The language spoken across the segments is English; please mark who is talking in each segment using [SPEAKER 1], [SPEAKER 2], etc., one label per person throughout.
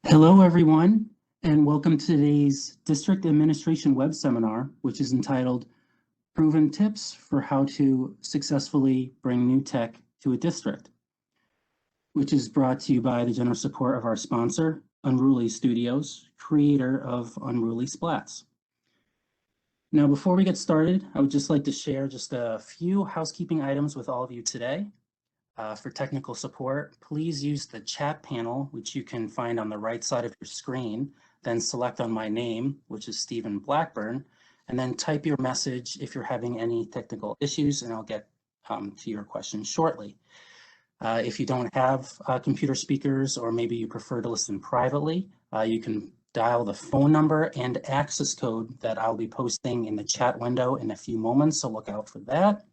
[SPEAKER 1] Hello, everyone, and welcome to today's District Administration Web Seminar, which is entitled Proven Tips for How to Successfully Bring New Tech to a District, which is brought to you by the generous support of our sponsor, Unruly Studios, creator of Unruly Splats. Now, before we get started, I would just like to share just a few housekeeping items with all of you today. For technical support, please use the chat panel, which you can find on the right side of your screen, then select on my name, which is Stephen Blackburn, and then type your message if you're having any technical issues, and I'll get to your questions shortly. If you don't have computer speakers, or maybe you prefer to listen privately, you can dial the phone number and access code that I'll be posting in the chat window in a few moments, so look out for that.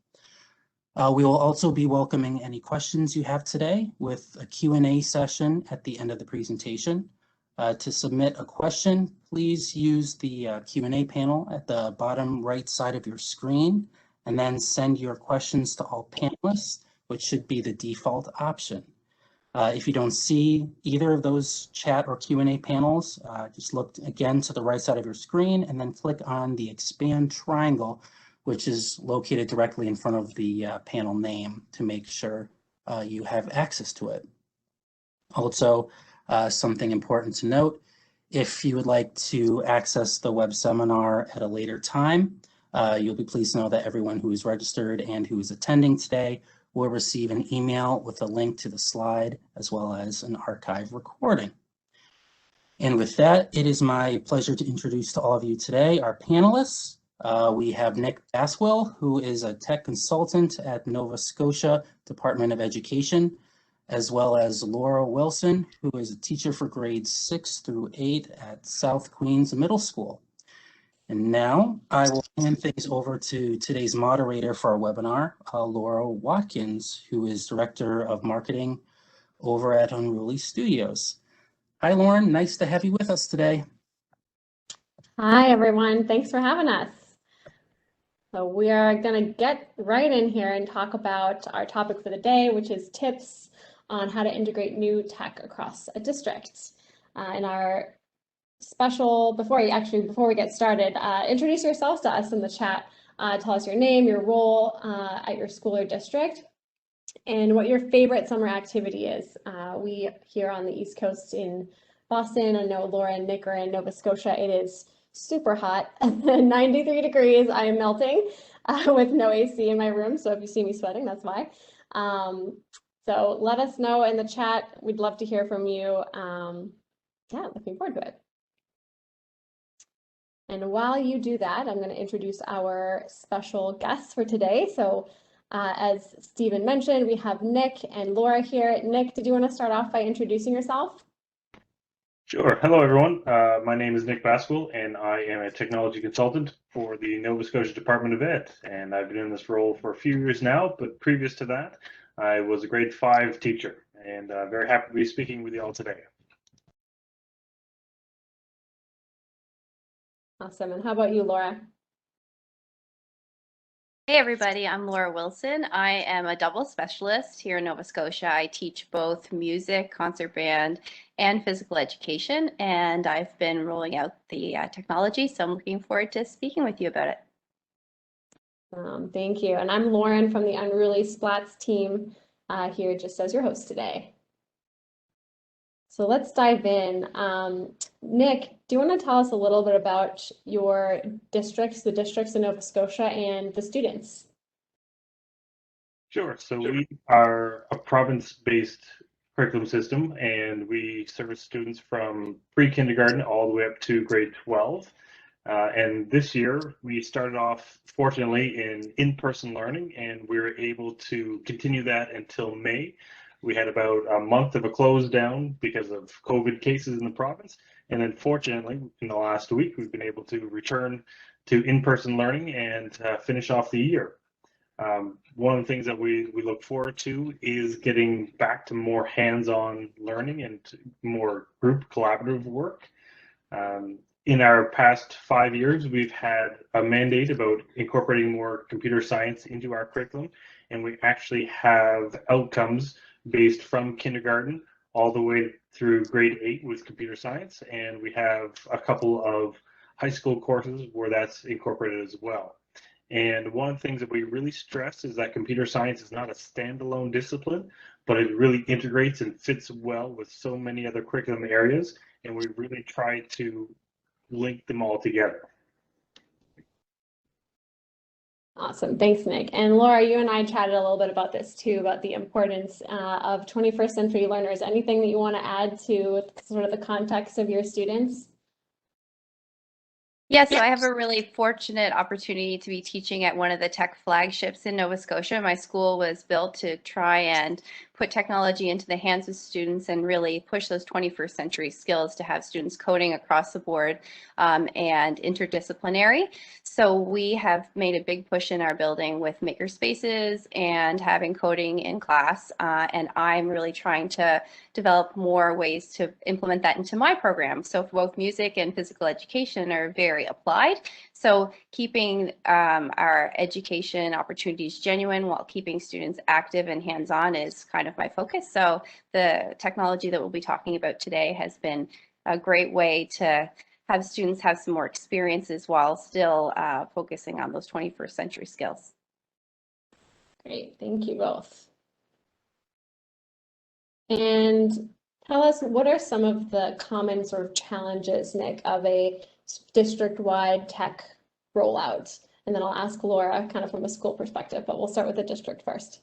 [SPEAKER 1] We will also be welcoming any questions you have today with a Q&A session at the end of the presentation. To submit a question, please use the Q&A panel at the bottom right side of your screen, and then send your questions to all panelists, which should be the default option. If you don't see either of those chat or Q&A panels, just look again to the right side of your screen and then click on the expand triangle, which is located directly in front of the panel name to make sure you have access to it. Also, something important to note, if you would like to access the web seminar at a later time, you'll be pleased to know that everyone who is registered and who is attending today will receive an email with a link to the slide as well as an archive recording. And with that, it is my pleasure to introduce to all of you today our panelists. We have Nick Baswell, who is a tech consultant at Nova Scotia Department of Education, as well as Laura Wilson, who is a teacher for grades 6 through 8 at South Queens Middle School. And now I will hand things over to today's moderator for our webinar, Laura Watkins, who is Director of Marketing over at Unruly Studios. Hi, Lauren. Nice to have you with us today.
[SPEAKER 2] Hi, everyone. Thanks for having us. So we are going to get right in here and talk about our topic for the day, which is tips on how to integrate new tech across a district. In our special, before we get started, introduce yourselves to us in the chat. Tell us your name, your role at your school or district, and what your favorite summer activity is. We here on the East Coast in Boston, I know Laura and Nick are in Nova Scotia. It is super hot, 93 degrees. I am melting with no AC in my room. So if you see me sweating, that's why. So let us know in the chat. We'd love to hear from you. Yeah, looking forward to it. And while you do that, I'm going to introduce our special guests for today. So as Stephen mentioned, we have Nick and Laura here. Nick, did you want to start off by introducing yourself?
[SPEAKER 3] Sure. Hello, everyone. My name is Nick Baswell, and I am a technology consultant for the Nova Scotia Department of Ed. And I've been in this role for a few years now, but previous to that, I was a grade 5 teacher, and very happy to be speaking with you all today.
[SPEAKER 2] Awesome. And how about you, Laura?
[SPEAKER 4] Hey everybody, I'm Laura Wilson. I am a double specialist here in Nova Scotia. I teach both music, concert band, and physical education, and I've been rolling out the technology, so I'm looking forward to speaking with you about it.
[SPEAKER 2] Thank you. And I'm Lauren from the Unruly Splats team here just as your host today. So let's dive in. Nick, do you want to tell us a little bit about your districts, the districts in Nova Scotia, and the students?
[SPEAKER 3] Sure. So we are a province-based curriculum system, and we service students from pre-kindergarten all the way up to grade 12. And this year, we started off, fortunately, in-person learning, and we were able to continue that until May. We had about a month of a close down because of COVID cases in the province. And then fortunately, in the last week, we've been able to return to in-person learning and finish off the year. One of the things that we look forward to is getting back to more hands-on learning and more group collaborative work. In our past 5 years, we've had a mandate about incorporating more computer science into our curriculum, and we actually have outcomes based from kindergarten all the way through grade 8 with computer science, and we have a couple of high school courses where that's incorporated as well. And one of the things that we really stress is that computer science is not a standalone discipline, but it really integrates and fits well with so many other curriculum areas, and we really try to link them all together.
[SPEAKER 2] Awesome, thanks, Nick. And Laura, you and I chatted a little bit about this too, about the importance of 21st century learners. Anything that you want to add to sort of the context of your students?
[SPEAKER 4] Yeah, so I have a really fortunate opportunity to be teaching at one of the tech flagships in Nova Scotia. My school was built to try and put technology into the hands of students and really push those 21st century skills to have students coding across the board and interdisciplinary. So we have made a big push in our building with maker spaces and having coding in class. And I'm really trying to develop more ways to implement that into my program. So both music and physical education are very applied. So keeping our education opportunities genuine while keeping students active and hands-on is kind of my focus. So the technology that we'll be talking about today has been a great way to have students have some more experiences while still focusing on those 21st century skills.
[SPEAKER 2] Great, thank you both. And tell us, what are some of the common sort of challenges, Nick, of a district-wide tech rollout? And then I'll ask Laura kind of from a school perspective, but we'll start with the district first.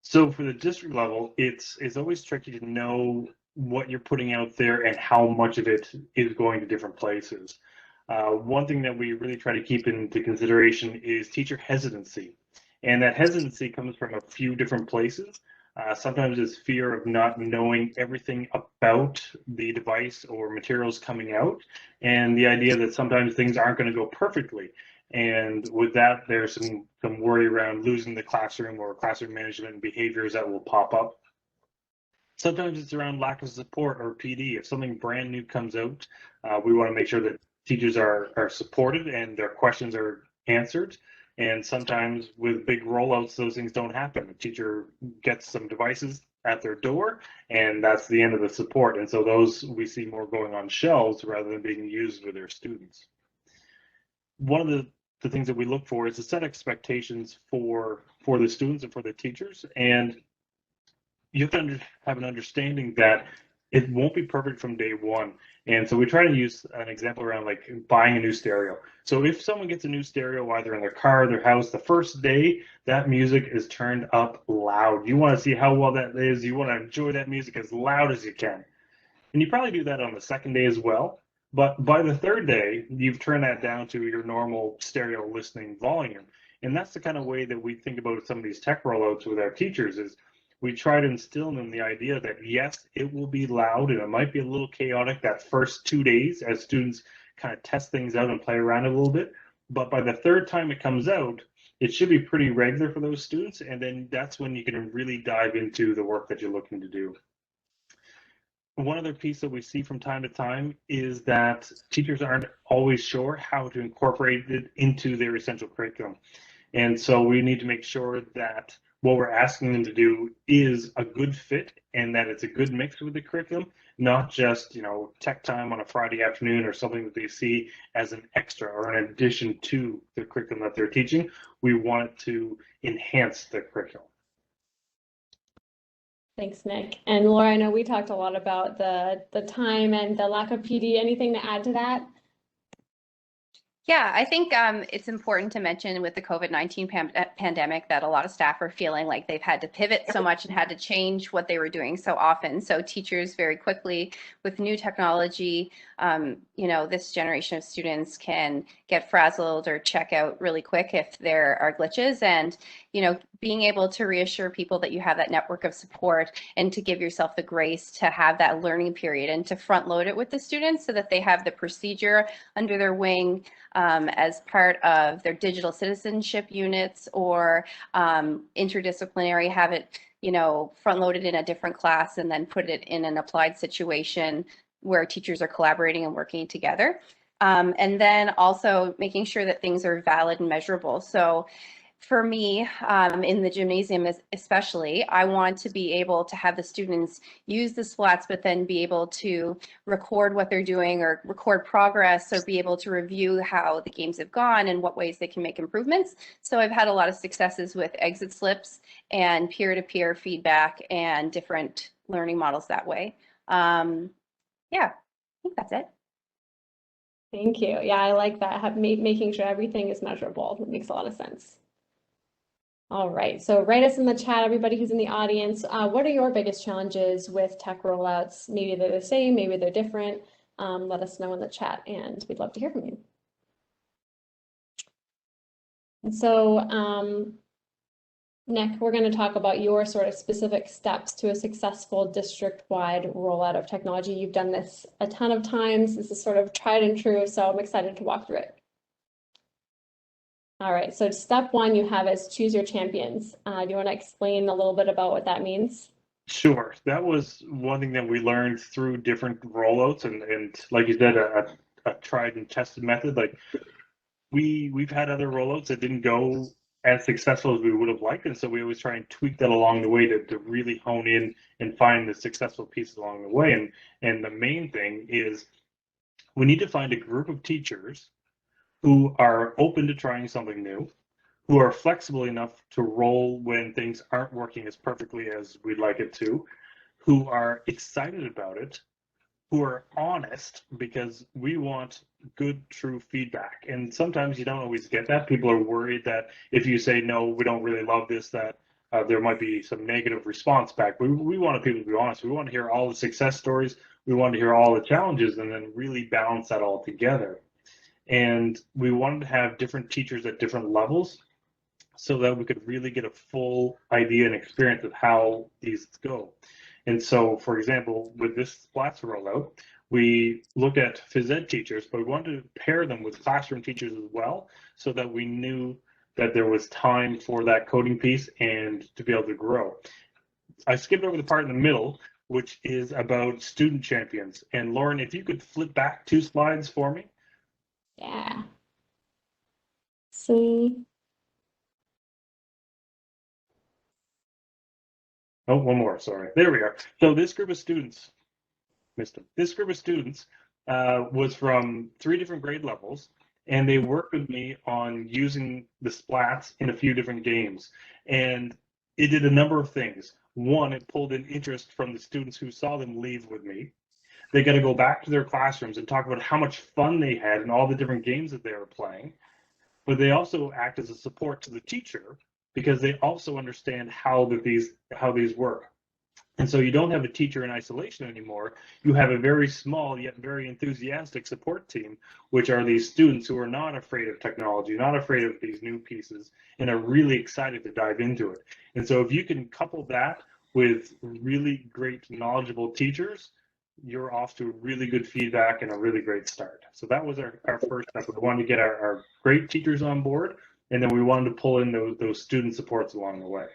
[SPEAKER 3] So for the district level, it's always tricky to know what you're putting out there and how much of it is going to different places. One thing that we really try to keep into consideration is teacher hesitancy. And that hesitancy comes from a few different places. Sometimes it's fear of not knowing everything about the device or materials coming out, and the idea that sometimes things aren't going to go perfectly. And with that, there's some worry around losing the classroom or classroom management behaviors that will pop up. Sometimes it's around lack of support or PD. If something brand new comes out, we want to make sure that teachers are supported and their questions are answered. And sometimes with big rollouts, those things don't happen. The teacher gets some devices at their door, and that's the end of the support. And so those we see more going on shelves rather than being used with their students. One of the things that we look for is to set expectations for the students and for the teachers. And you have to have an understanding that it won't be perfect from day one. And so we try to use an example around like buying a new stereo. So if someone gets a new stereo, either in their car or their house, the first day that music is turned up loud. You want to see how well that is. You want to enjoy that music as loud as you can. And you probably do that on the second day as well. But by the third day, you've turned that down to your normal stereo listening volume. And that's the kind of way that we think about some of these tech rollouts with our teachers is we try to instill in them the idea that yes, it will be loud and it might be a little chaotic that first 2 days as students kind of test things out and play around a little bit. But by the third time it comes out, it should be pretty regular for those students. And then that's when you can really dive into the work that you're looking to do. One other piece that we see from time to time is that teachers aren't always sure how to incorporate it into their essential curriculum. And so we need to make sure that what we're asking them to do is a good fit and that it's a good mix with the curriculum, not just, tech time on a Friday afternoon or something that they see as an extra or an addition to the curriculum that they're teaching. We want it to enhance the curriculum.
[SPEAKER 2] Thanks, Nick. And Laura, I know we talked a lot about the time and the lack of PD. Anything to add to that?
[SPEAKER 4] Yeah, I think it's important to mention with the COVID-19 pandemic that a lot of staff are feeling like they've had to pivot so much and had to change what they were doing so often. So teachers very quickly with new technology, this generation of students can get frazzled or check out really quick if there are glitches. And, being able to reassure people that you have that network of support and to give yourself the grace to have that learning period and to front load it with the students so that they have the procedure under their wing as part of their digital citizenship units or interdisciplinary, have it, front loaded in a different class and then put it in an applied situation where teachers are collaborating and working together. And then also making sure that things are valid and measurable. So for me, in the gymnasium especially, I want to be able to have the students use the Splats, but then be able to record what they're doing or record progress or be able to review how the games have gone and what ways they can make improvements. So I've had a lot of successes with exit slips and peer-to-peer feedback and different learning models that way. Yeah, I think that's it.
[SPEAKER 2] Thank you. Yeah, I like that. Making sure everything is measurable. That makes a lot of sense. All right, so write us in the chat, everybody who's in the audience. What are your biggest challenges with tech rollouts? Maybe they're the same, maybe they're different. Let us know in the chat, and we'd love to hear from you. And so, Nick, we're going to talk about your sort of specific steps to a successful district-wide rollout of technology. You've done this a ton of times. This is sort of tried and true, so I'm excited to walk through it. All right, so step one you have is choose your champions. Do you want to explain a little bit about what that means?
[SPEAKER 3] Sure. That was one thing that we learned through different rollouts, and like you said, a tried and tested method. Like we've had other rollouts that didn't go as successful as we would have liked, and so we always try and tweak that along the way to really hone in and find the successful pieces along the way. And the main thing is we need to find a group of teachers who are open to trying something new, who are flexible enough to roll when things aren't working as perfectly as we'd like it to, who are excited about it, who are honest, because we want good, true feedback. And sometimes you don't always get that. People are worried that if you say, no, we don't really love this, that there might be some negative response back. We want people to be honest. We want to hear all the success stories. We want to hear all the challenges and then really balance that all together. And we wanted to have different teachers at different levels so that we could really get a full idea and experience of how these go. And so, for example, with this Splats rollout, we looked at phys ed teachers, but we wanted to pair them with classroom teachers as well, so that we knew that there was time for that coding piece and to be able to grow. I skipped over the part in the middle, which is about student champions. And Lauren, if you could flip back 2 slides for me.
[SPEAKER 2] Yeah. See.
[SPEAKER 3] Oh, one more, sorry. There we are. So this group of students, this group of students was from 3 different grade levels, and they worked with me on using the Splats in a few different games. And it did a number of things. One, it pulled in interest from the students who saw them leave with me. They got to go back to their classrooms and talk about how much fun they had and all the different games that they were playing. But they also act as a support to the teacher because they also understand how these work. And so you don't have a teacher in isolation anymore. You have a very small yet very enthusiastic support team, which are these students who are not afraid of technology, not afraid of these new pieces, and are really excited to dive into it. And so if you can couple that with really great, knowledgeable teachers, you're off to really good feedback and a really great start. So that was our first step. We wanted to get our great teachers on board, and then we wanted to pull in those student supports along the way.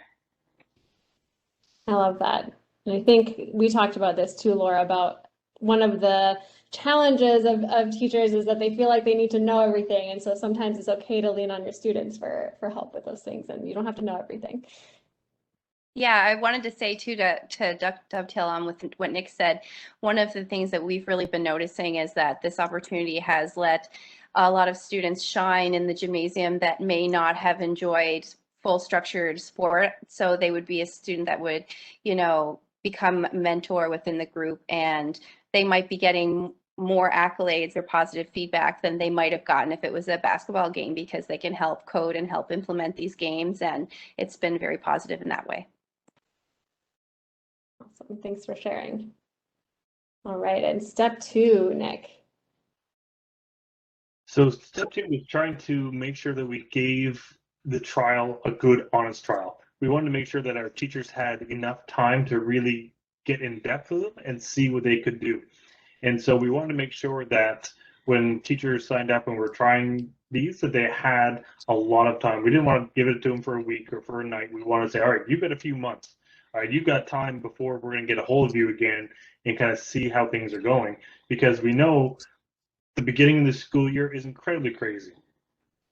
[SPEAKER 2] I love that. And I think we talked about this too, Laura, about one of the challenges of teachers is that they feel like they need to know everything. And so sometimes it's okay to lean on your students for help with those things, and you don't have to know everything.
[SPEAKER 4] Yeah, I wanted to say too, to dovetail on with what Nick said, one of the things that we've really been noticing is that this opportunity has let a lot of students shine in the gymnasium that may not have enjoyed full structured sport. So they would be a student that would, become a mentor within the group, and they might be getting more accolades or positive feedback than they might have gotten if it was a basketball game, because they can help code and help implement these games. And it's been very positive in that way.
[SPEAKER 2] Awesome. Thanks for sharing. All right. And step 2, Nick.
[SPEAKER 3] So step 2 was trying to make sure that we gave the trial a good, honest trial. We wanted to make sure that our teachers had enough time to really get in depth with them and see what they could do. And so we wanted to make sure that when teachers signed up and were trying these, that they had a lot of time. We didn't want to give it to them for a week or for a night. We wanted to say, all right, you've got a few months. All right, you've got time before we're going to get a hold of you again and kind of see how things are going, because we know the beginning of the school year is incredibly crazy.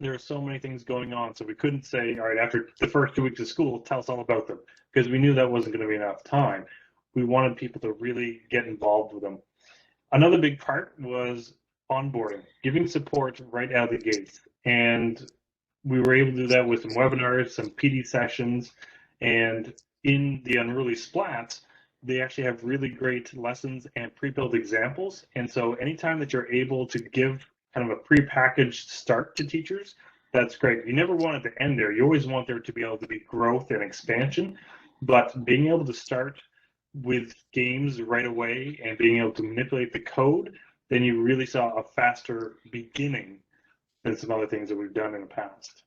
[SPEAKER 3] there are so many things going on, so we couldn't say, all right, after the first 2 weeks of school, tell us all about them, because we knew that wasn't going to be enough time. We wanted people to really get involved with them. Another big part was onboarding, giving support right out of the gates. And we were able to do that with some webinars, some PD sessions, and in the Unruly Splats, they actually have really great lessons and pre-built examples. And so anytime that you're able to give kind of a pre-packaged start to teachers, that's great. You never want it to end there. You always want there to be able to be growth and expansion, but being able to start with games right away and being able to manipulate the code, then you really saw a faster beginning than some other things that we've done in the past.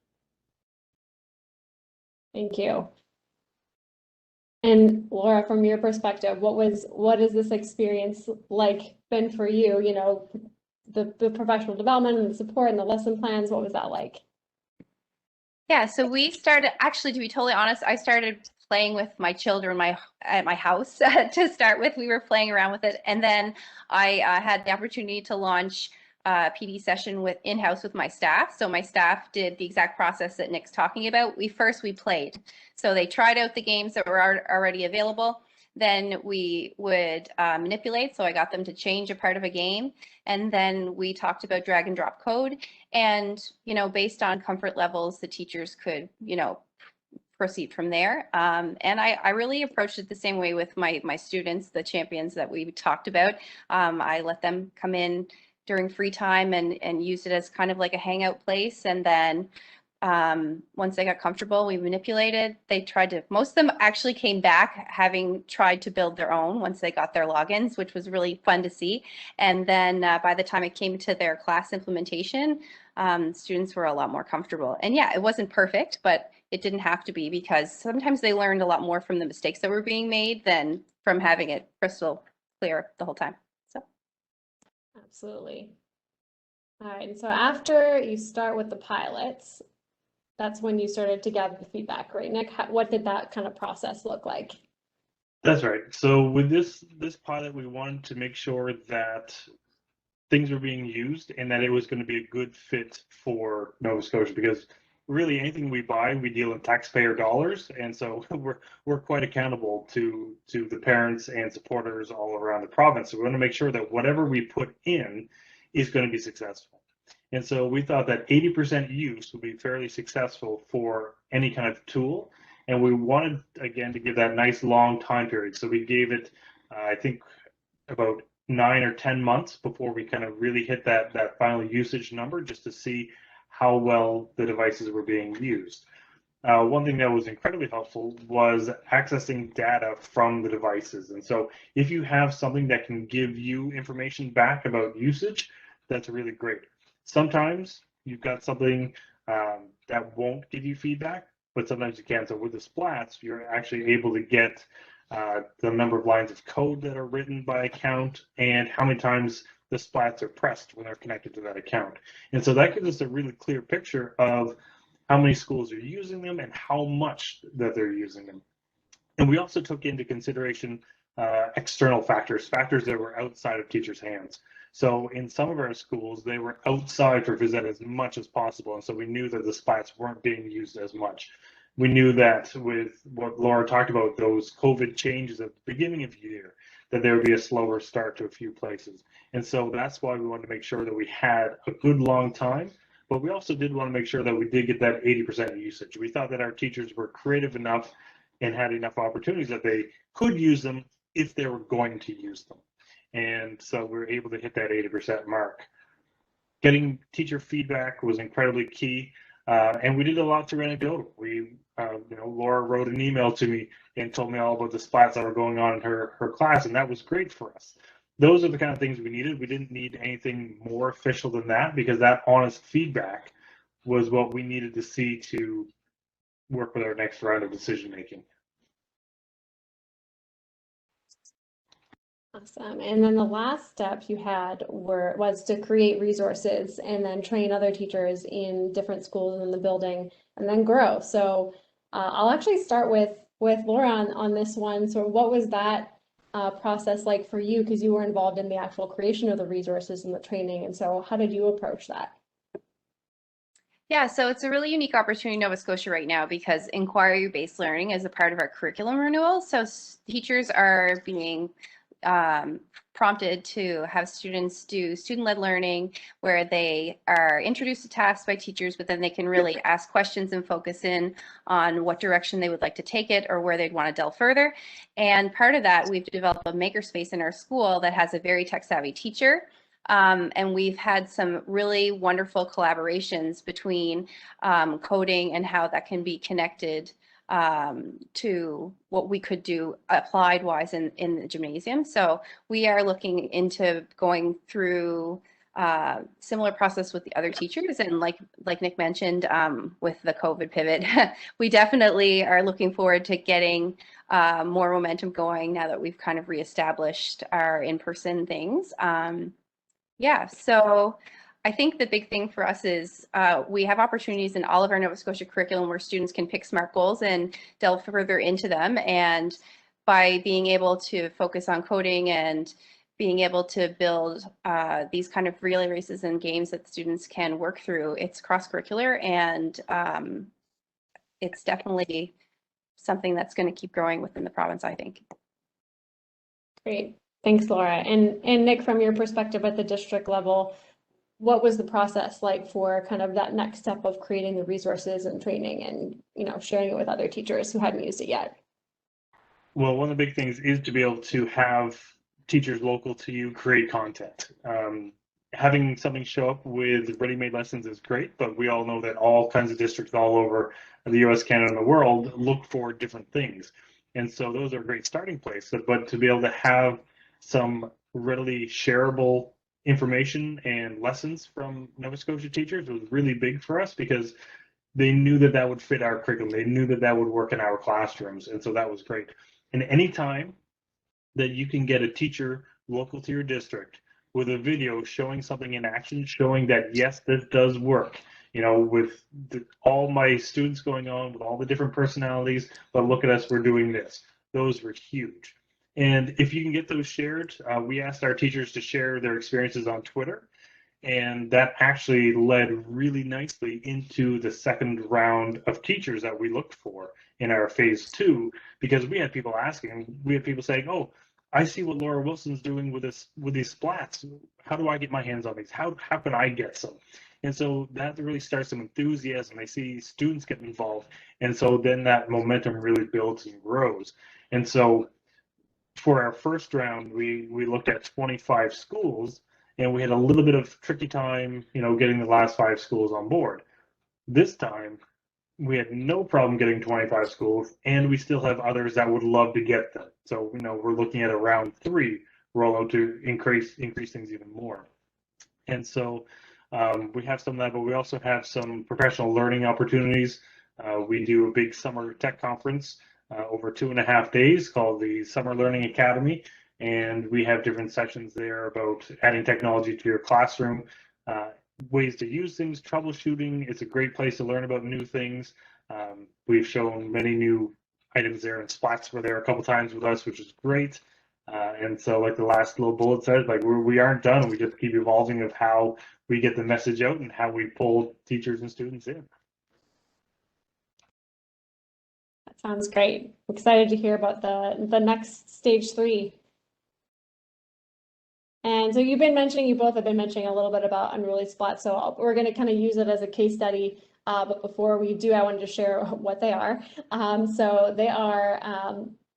[SPEAKER 2] Thank you. And Laura, from your perspective, what is this experience like been for you? You know, the professional development and the support and the lesson plans, what was that like?
[SPEAKER 4] Yeah, so we started, actually, to be totally honest, I started playing with my children at my house to start with. We were playing around with it. And then I had the opportunity to launch a PD session in-house with my staff. So my staff did the exact process that Nick's talking about. We played. So they tried out the games that were already available. Then we would manipulate. So I got them to change a part of a game. And then we talked about drag and drop code. And, you know, based on comfort levels, the teachers could, you know, proceed from there. And I really approached it the same way with my students, the champions that we talked about. I let them come in during free time and use it as kind of like a hangout place. And then once they got comfortable, we manipulated. Most of them actually came back having tried to build their own once they got their logins, which was really fun to see. And then by the time it came to their class implementation, students were a lot more comfortable. And yeah, it wasn't perfect, but it didn't have to be, because sometimes they learned a lot more from the mistakes that were being made than from having it crystal clear the whole time. So.
[SPEAKER 2] Absolutely. All right, and so after you start with the pilots, that's when you started to gather the feedback, right, Nick? What did that kind of process look like?
[SPEAKER 3] That's right. So with this pilot, we wanted to make sure that things were being used and that it was going to be a good fit for Nova Scotia, because really anything we buy, we deal in taxpayer dollars, and so we're quite accountable to the parents and supporters all around the province. So we want to make sure that whatever we put in is going to be successful. And so we thought that 80% use would be fairly successful for any kind of tool. And we wanted, again, to give that nice long time period. So we gave it, I think, about 9 or 10 months before we kind of really hit that final usage number, just to see how well the devices were being used. One thing that was incredibly helpful was accessing data from the devices. And so if you have something that can give you information back about usage, that's really great. Sometimes you've got something that won't give you feedback, but sometimes you can. So with the Splats, you're actually able to get the number of lines of code that are written by account and how many times the Splats are pressed when they're connected to that account. And so that gives us a really clear picture of how many schools are using them and how much that they're using them. And we also took into consideration external factors that were outside of teachers' hands. So in some of our schools, they were outside for phys ed as much as possible. And so we knew that the Splats weren't being used as much. We knew that with what Laura talked about, those COVID changes at the beginning of the year, that there would be a slower start to a few places. And so that's why we wanted to make sure that we had a good long time, but we also did want to make sure that we did get that 80% usage. We thought that our teachers were creative enough and had enough opportunities that they could use them if they were going to use them. And so we were able to hit that 80% mark. Getting teacher feedback was incredibly key. And we did a lot through anecdotal. Laura wrote an email to me and told me all about the Splats that were going on in her class, and that was great for us. Those are the kind of things we needed. We didn't need anything more official than that, because that honest feedback was what we needed to see to work with our next round of decision making.
[SPEAKER 2] Awesome. And then the last step you had was to create resources and then train other teachers in different schools in the building and then grow. So I'll actually start with Laura on this one. So what was that process like for you? Because you were involved in the actual creation of the resources and the training. And so how did you approach that?
[SPEAKER 4] Yeah, so it's a really unique opportunity in Nova Scotia right now because inquiry-based learning is a part of our curriculum renewal. So teachers are being prompted to have students do student-led learning where they are introduced to tasks by teachers, but then they can really ask questions and focus in on what direction they would like to take it or where they'd want to delve further. And part of that, we've developed a makerspace in our school that has a very tech-savvy teacher. And we've had some really wonderful collaborations between coding and how that can be connected to what we could do applied wise in the gymnasium. So we are looking into going through similar process with the other teachers. And like Nick mentioned, with the COVID pivot, we definitely are looking forward to getting more momentum going now that we've kind of reestablished our in-person things. Yeah, so I think the big thing for us is we have opportunities in all of our Nova Scotia curriculum where students can pick SMART goals and delve further into them. And by being able to focus on coding and being able to build these kind of relay races and games that students can work through, it's cross-curricular and it's definitely something that's going to keep growing within the province, I think.
[SPEAKER 2] Great. Thanks, Laura. And Nick, from your perspective at the district level, what was the process like for kind of that next step of creating the resources and training and, you know, sharing it with other teachers who hadn't used it yet?
[SPEAKER 3] Well, one of the big things is to be able to have teachers local to you create content. Having something show up with ready-made lessons is great, but we all know that all kinds of districts all over the US, Canada, and the world look for different things. And so those are a great starting place. But to be able to have some readily shareable information and lessons from Nova Scotia teachers was really big for us because they knew that that would fit our curriculum. They knew that that would work in our classrooms. And so that was great. And anytime that you can get a teacher local to your district with a video showing something in action, showing that, yes, this does work, you know, with all my students going on, with all the different personalities, but look at us, we're doing this. Those were huge. And if you can get those shared, we asked our teachers to share their experiences on Twitter. And that actually led really nicely into the second round of teachers that we looked for in our phase 2, because we had people asking, we had people saying, oh, I see what Laura Wilson's doing with these splats. How do I get my hands on these? How can I get some? And so that really starts some enthusiasm. They see students get involved. And so then that momentum really builds and grows. And so for our first round, we looked at 25 schools, and we had a little bit of tricky time, you know, getting the last 5 schools on board. This time, we had no problem getting 25 schools, and we still have others that would love to get them. So, you know, we're looking at a round 3 rollout to increase things even more. And so we have some of that, but we also have some professional learning opportunities. We do a big summer tech conference over 2.5 days called the Summer Learning Academy. And we have different sessions there about adding technology to your classroom, ways to use things, troubleshooting. It's a great place to learn about new things. We've shown many new items there, and Splats were there a couple times with us, which is great. And so, like the last little bullet says, like we aren't done. We just keep evolving of how we get the message out and how we pull teachers and students in.
[SPEAKER 2] That sounds great. I'm excited to hear about the next stage 3. And so you both have been mentioning a little bit about Unruly Spot. So we're going to kind of use it as a case study. But before we do, I wanted to share what they are. So they are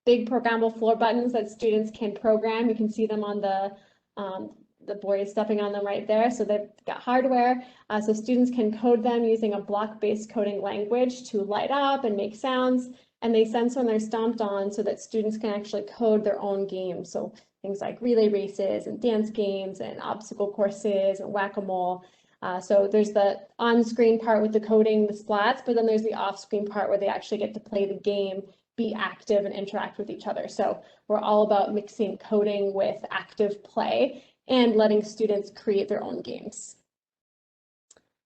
[SPEAKER 2] big programmable floor buttons that students can program. You can see them on the boy is stepping on them right there. So they've got hardware. So students can code them using a block-based coding language to light up and make sounds. And they sense when they're stomped on so that students can actually code their own games. So things like relay races and dance games and obstacle courses and whack-a-mole. So there's the on-screen part with the coding, the splats, but then there's the off-screen part where they actually get to play the game, be active, and interact with each other. So we're all about mixing coding with active play and letting students create their own games.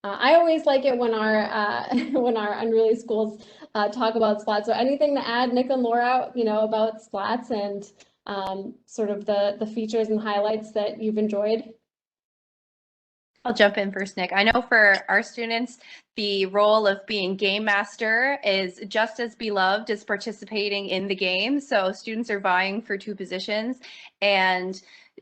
[SPEAKER 2] I always like it when our when our Unruly schools talk about Splats. So anything to add, Nick and Laura, you know, about Splats and sort of the features and highlights that you've enjoyed?
[SPEAKER 4] I'll jump in first, Nick. I know for our students, the role of being game master is just as beloved as participating in the game. So students are vying for 2 positions, and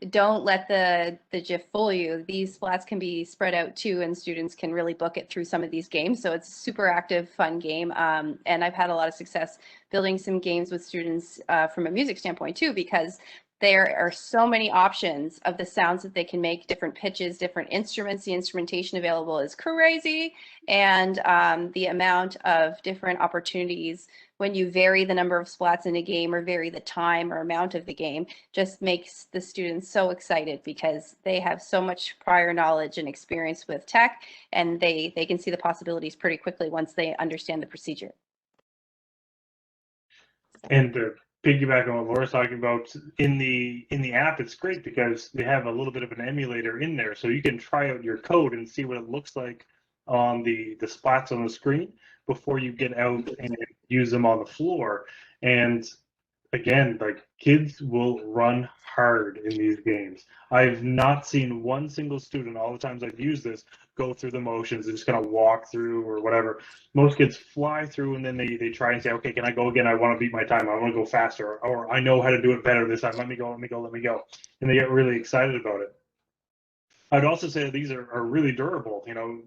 [SPEAKER 4] don't let the GIF fool you. These splats can be spread out too, and students can really book it through some of these games. So it's a super active, fun game. And I've had a lot of success building some games with students from a music standpoint too, because there are so many options of the sounds that they can make, different pitches, different instruments. The instrumentation available is crazy. And the amount of different opportunities when you vary the number of splats in a game or vary the time or amount of the game just makes the students so excited because they have so much prior knowledge and experience with tech, and they can see the possibilities pretty quickly once they understand the procedure.
[SPEAKER 3] And to piggyback on what Laura's talking about, in the app, it's great because they have a little bit of an emulator in there, so you can try out your code and see what it looks like on the splats on the screen before you get out and use them on the floor. And again, like, kids will run hard in these games. I've not seen one single student, all the times I've used this, go through the motions and just kind of walk through or whatever. Most kids fly through and then they try and say, okay, can I go again? I want to beat my time. I want to go faster, or I know how to do it better this time. Let me go. And they get really excited about it. I'd also say that these are really durable. You know,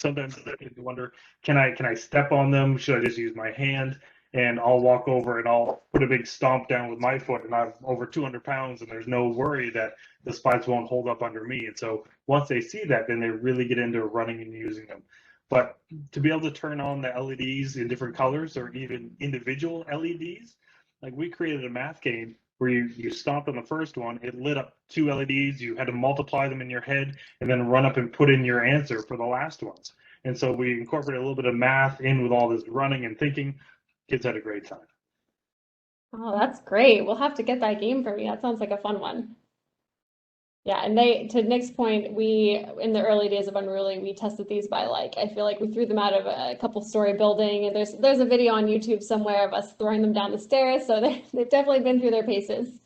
[SPEAKER 3] sometimes you wonder, can I step on them? Should I just use my hand? And I'll walk over and I'll put a big stomp down with my foot, and I'm over 200 pounds, and there's no worry that the splats won't hold up under me. And so once they see that, then they really get into running and using them. But to be able to turn on the LEDs in different colors or even individual LEDs, like, we created a math game where you stomped on the first one, it lit up 2 LEDs, you had to multiply them in your head and then run up and put in your answer for the last ones. And so we incorporated a little bit of math in with all this running and thinking. Kids had a great time.
[SPEAKER 2] Oh, that's great. We'll have to get that game for me. That sounds like a fun one. Yeah, and to Nick's point, in the early days of Unruly, we tested these by, like, I feel like we threw them out of a couple story building, and there's a video on YouTube somewhere of us throwing them down the stairs, so they've definitely been through their paces.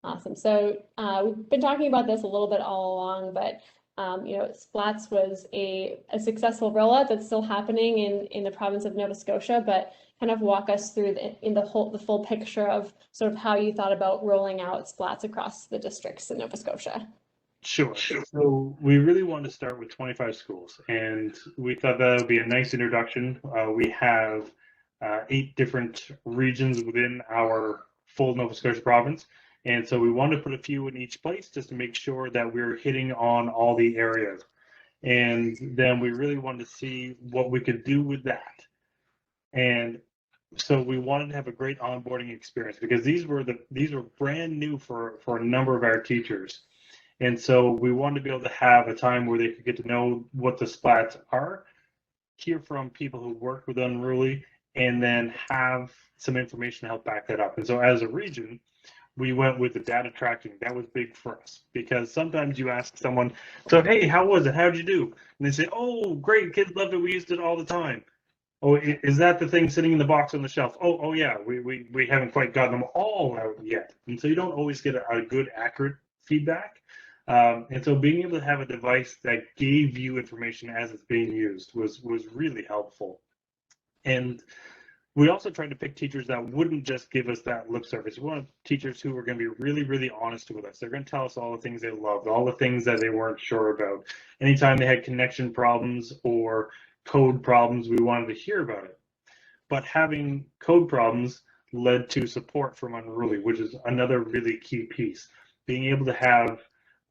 [SPEAKER 2] Awesome. So we've been talking about this a little bit all along, but you know, Splats was a successful rollout that's still happening in the province of Nova Scotia, but kind of walk us through the full picture of sort of how you thought about rolling out Splats across the districts in Nova Scotia.
[SPEAKER 3] Sure. So we really wanted to start with 25 schools, and we thought that would be a nice introduction. We have 8 different regions within our full Nova Scotia province. And so we wanted to put a few in each place just to make sure that we're hitting on all the areas. And then we really wanted to see what we could do with that. And so we wanted to have a great onboarding experience because these were brand new for a number of our teachers. And so we wanted to be able to have a time where they could get to know what the splats are, hear from people who work with Unruly, and then have some information to help back that up. And so as a region, we went with the data tracking. That was big for us because sometimes you ask someone, so, hey, how was it? How'd you do? And they say, oh, great, kids loved it. We used it all the time. Oh, is that the thing sitting in the box on the shelf? Oh yeah, we haven't quite gotten them all out yet. And so you don't always get a good, accurate feedback. And so being able to have a device that gave you information as it's being used was really helpful. And we also tried to pick teachers that wouldn't just give us that lip service. We wanted teachers who were going to be really, really honest with us. They're going to tell us all the things they loved, all the things that they weren't sure about. Anytime they had connection problems or code problems, we wanted to hear about it. But having code problems led to support from Unruly, which is another really key piece. Being able to have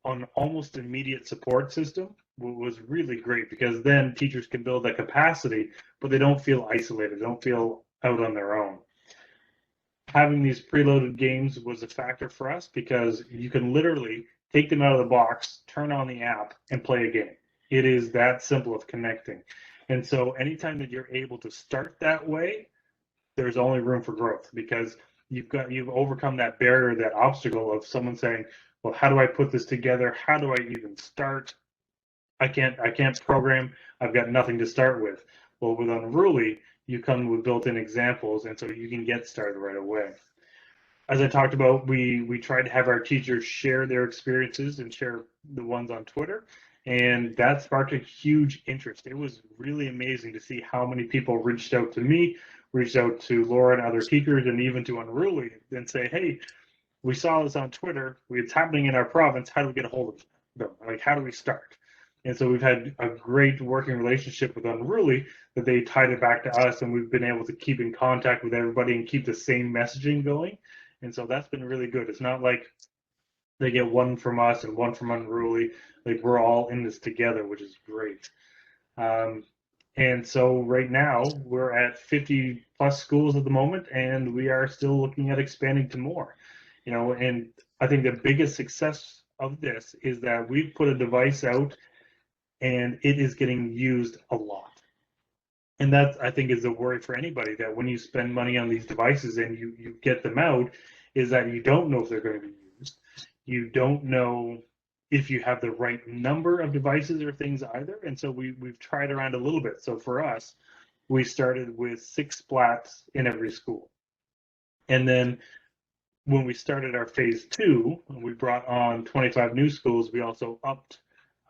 [SPEAKER 3] an almost immediate support system was really great because then teachers can build that capacity, but they don't feel isolated, they don't feel out on their own. Having these preloaded games was a factor for us because you can literally take them out of the box, turn on the app, and play a game. It is that simple of connecting. And so anytime that you're able to start that way, there's only room for growth because you've overcome that barrier, that obstacle of someone saying, well, how do I put this together? How do I even start? I can't program. I've got nothing to start with. Well, with Unruly, you come with built-in examples, and so you can get started right away. as I talked about, we tried to have our teachers share their experiences and share the ones on Twitter, and that sparked a huge interest. It was really amazing to see how many people reached out to me, reached out to Laura and other teachers, and even to Unruly and say, "Hey, we saw this on Twitter. It's happening in our province. How do we get a hold of them? Like, how do we start?" And so we've had a great working relationship with Unruly that they tied it back to us, and we've been able to keep in contact with everybody and keep the same messaging going. And so that's been really good. It's not like they get one from us and one from Unruly. Like, we're all in this together, which is great. And so right now we're at 50 plus schools at the moment, and we are still looking at expanding to more. And I think the biggest success of this is that we've put a device out and it is getting used a lot. And that, I think, is a worry for anybody, that when you spend money on these devices and you get them out, is that you don't know if they're going to be used. You don't know if you have the right number of devices or things either. And so we've tried around a little bit. So for us, we started with 6 Splats in every school. And then when we started our phase 2, we brought on 25 new schools, we also upped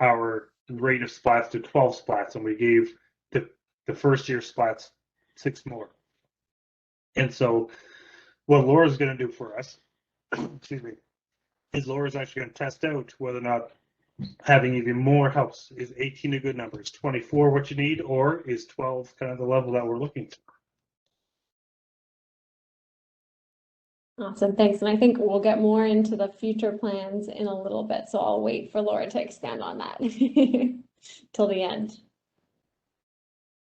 [SPEAKER 3] our rate of Splats to 12 Splats, and we gave the first year Splats 6 more. And so what Laura's going to do for us, excuse me, is Laura's actually going to test out whether or not having even more helps. Is 18 a good number? Is 24 what you need, or is 12 kind of the level that we're looking for?
[SPEAKER 2] Awesome, thanks. And I think we'll get more into the future plans in a little bit, so I'll wait for Laura to expand on that till the end.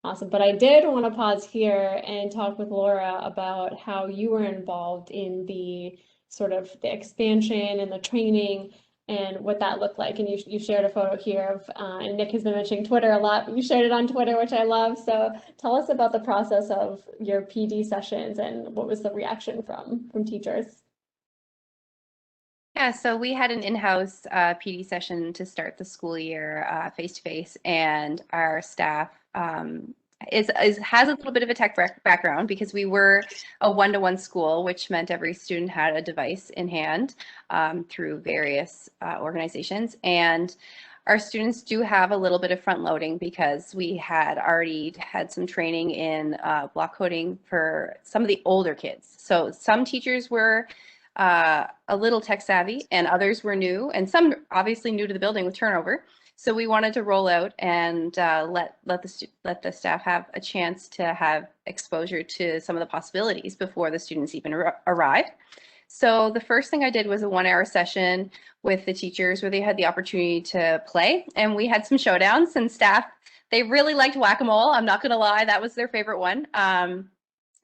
[SPEAKER 2] Awesome, but I did want to pause here and talk with Laura about how you were involved in the sort of the expansion and the training and what that looked like. And you shared a photo here of, and Nick has been mentioning Twitter a lot, but you shared it on Twitter, which I love. So tell us about the process of your PD sessions and what was the reaction from teachers?
[SPEAKER 4] Yeah, so we had an in-house PD session to start the school year face-to-face, and our staff has a little bit of a tech background because we were a one-to-one school, which meant every student had a device in hand through various organizations. And our students do have a little bit of front loading because we had already had some training in block coding for some of the older kids. So some teachers were a little tech savvy and others were new, and some obviously new to the building with turnover. So we wanted to roll out and let the staff have a chance to have exposure to some of the possibilities before the students even arrive. So the first thing I did was a 1-hour session with the teachers where they had the opportunity to play, and we had some showdowns, and staff, they really liked whack-a-mole. I'm not gonna lie, that was their favorite one.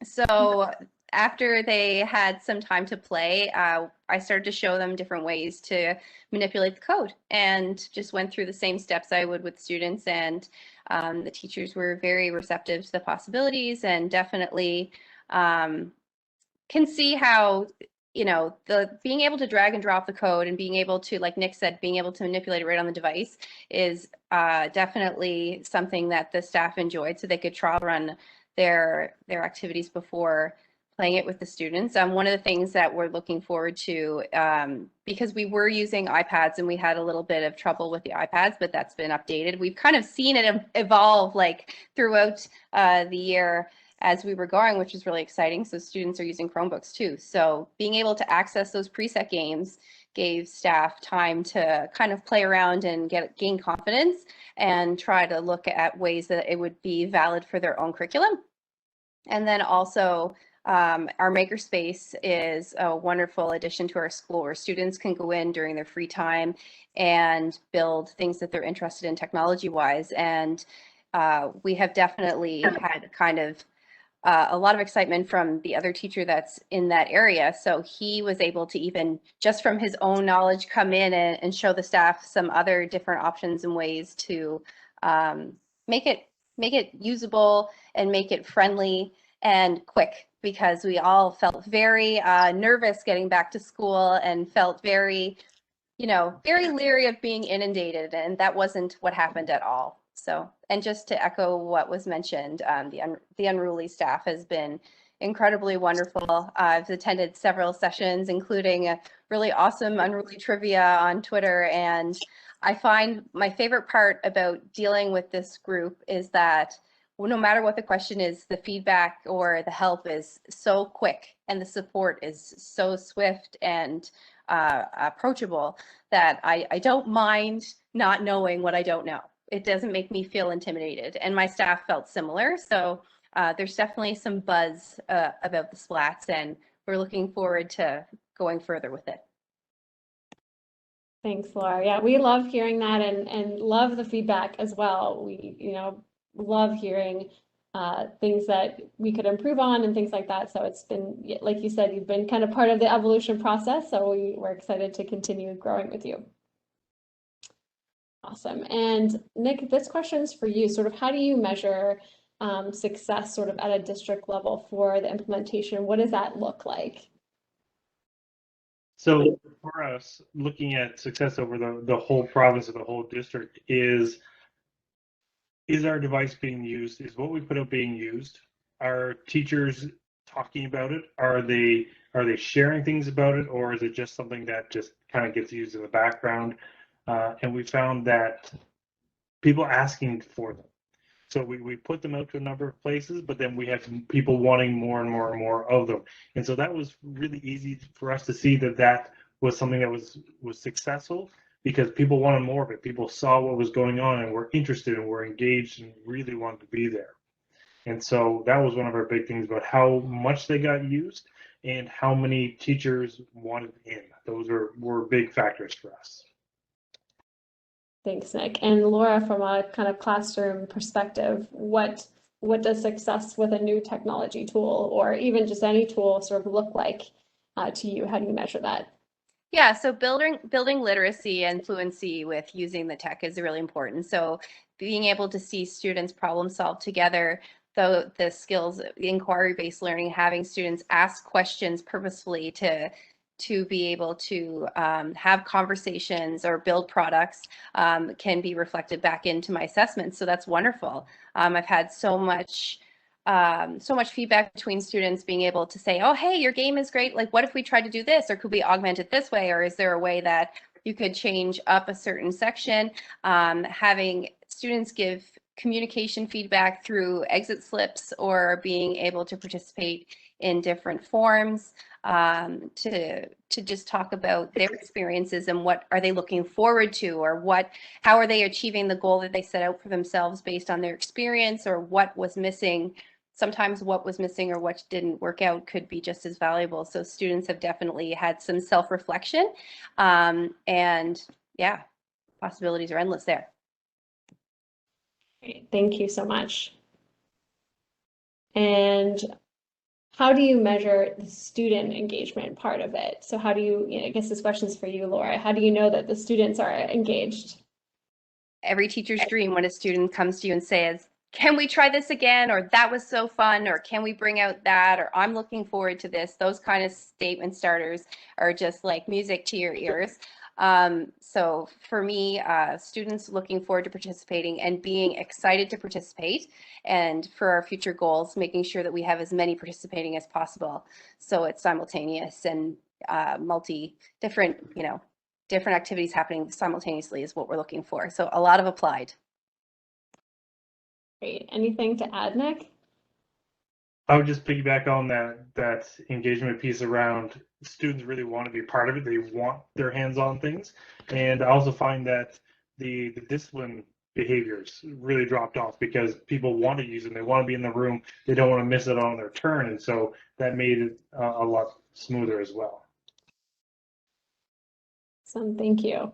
[SPEAKER 4] So after they had some time to play, I started to show them different ways to manipulate the code, and just went through the same steps I would with students. And the teachers were very receptive to the possibilities, and definitely can see how, the being able to drag and drop the code and being able to, like Nick said, being able to manipulate it right on the device is definitely something that the staff enjoyed, so they could trial run their activities before playing it with the students. One of the things that we're looking forward to, because we were using iPads and we had a little bit of trouble with the iPads, but that's been updated. We've kind of seen it evolve like throughout the year as we were going, which is really exciting. So students are using Chromebooks too. So being able to access those preset games gave staff time to kind of play around and gain confidence and try to look at ways that it would be valid for their own curriculum. And then also our makerspace is a wonderful addition to our school where students can go in during their free time and build things that they're interested in technology-wise. And we have definitely had kind of a lot of excitement from the other teacher that's in that area. So he was able to, even just from his own knowledge, come in and show the staff some other different options and ways to make it usable and make it friendly and quick, because we all felt very nervous getting back to school and felt very, very leery of being inundated, and that wasn't what happened at all. So, and just to echo what was mentioned, the Unruly staff has been incredibly wonderful. I've attended several sessions, including a really awesome Unruly trivia on Twitter. And I find my favorite part about dealing with this group is that no matter what the question is, the feedback or the help is so quick and the support is so swift and approachable that I don't mind not knowing what I don't know. It doesn't make me feel intimidated, and my staff felt similar. So there's definitely some buzz about the Splats, and we're looking forward to going further with it.
[SPEAKER 2] Thanks, Laura. Yeah, we love hearing that and love the feedback as well. We, love hearing things that we could improve on and things like that. So it's been, like you said, you've been kind of part of the evolution process. So we're excited to continue growing with you. Awesome. And Nick, this question's for you. Sort of how do you measure success sort of at a district level for the implementation? What does that look like?
[SPEAKER 3] So for us, looking at success over the whole province or the whole district is our device being used? Is what we put out being used? Are teachers talking about it? Are they sharing things about it, or is it just something that just kind of gets used in the background? And we found that people asking for them. So we put them out to a number of places, but then we have people wanting more and more and more of them. And so that was really easy for us to see that was something that was successful, because people wanted more of it. People saw what was going on and were interested and were engaged and really wanted to be there. And so that was one of our big things about how much they got used and how many teachers wanted in. Those were big factors for us.
[SPEAKER 2] Thanks, Nick. And Laura, from a kind of classroom perspective, what does success with a new technology tool or even just any tool sort of look like to you? How do you measure that?
[SPEAKER 4] Yeah, so building literacy and fluency with using the tech is really important. So being able to see students problem solve together, the skills, inquiry-based learning, having students ask questions purposefully to be able to have conversations or build products can be reflected back into my assessments. So that's wonderful. I've had so much feedback between students being able to say, oh, hey, your game is great. Like, what if we tried to do this? Or could we augment it this way? Or is there a way that you could change up a certain section? Having students give communication feedback through exit slips or being able to participate in different forms to just talk about their experiences and what are they looking forward to, or how are they achieving the goal that they set out for themselves based on their experience, or what was missing. Sometimes what was missing or what didn't work out could be just as valuable. So students have definitely had some self-reflection, and yeah, possibilities are endless there.
[SPEAKER 2] Great. Thank you so much. And how do you measure the student engagement part of it? So how do you, I guess this question is for you, Laura, how do you know that the students are engaged?
[SPEAKER 4] Every teacher's dream when a student comes to you and says, can we try this again? Or that was so fun, or can we bring out that? Or I'm looking forward to this. Those kind of statement starters are just like music to your ears. So for me, students looking forward to participating and being excited to participate, and for our future goals, making sure that we have as many participating as possible. So it's simultaneous and different activities happening simultaneously is what we're looking for. So a lot of applied.
[SPEAKER 2] Great. Anything to add, Nick?
[SPEAKER 3] I would just piggyback on that engagement piece around students really want to be part of it. They want their hands on things. And I also find that the discipline behaviors really dropped off because people want to use them. They want to be in the room. They don't want to miss it on their turn. And so that made it a lot smoother as well.
[SPEAKER 2] Awesome. Thank you.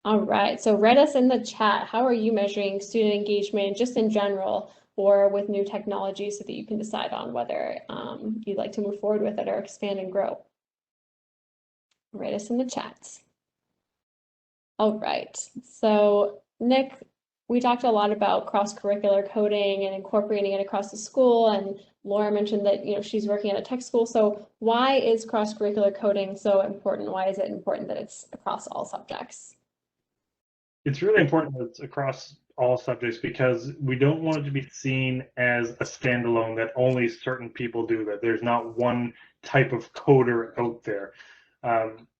[SPEAKER 2] All right. So write us in the chat. How are you measuring student engagement just in general or with new technology so that you can decide on whether you'd like to move forward with it or expand and grow? Write us in the chats. All right. So Nick, we talked a lot about cross-curricular coding and incorporating it across the school, and Laura mentioned that she's working at a tech school. So why is cross-curricular coding so important? Why is it important that it's across all subjects?
[SPEAKER 3] It's really important that it's across all subjects because we don't want it to be seen as a standalone that only certain people do, that there's not one type of coder out there.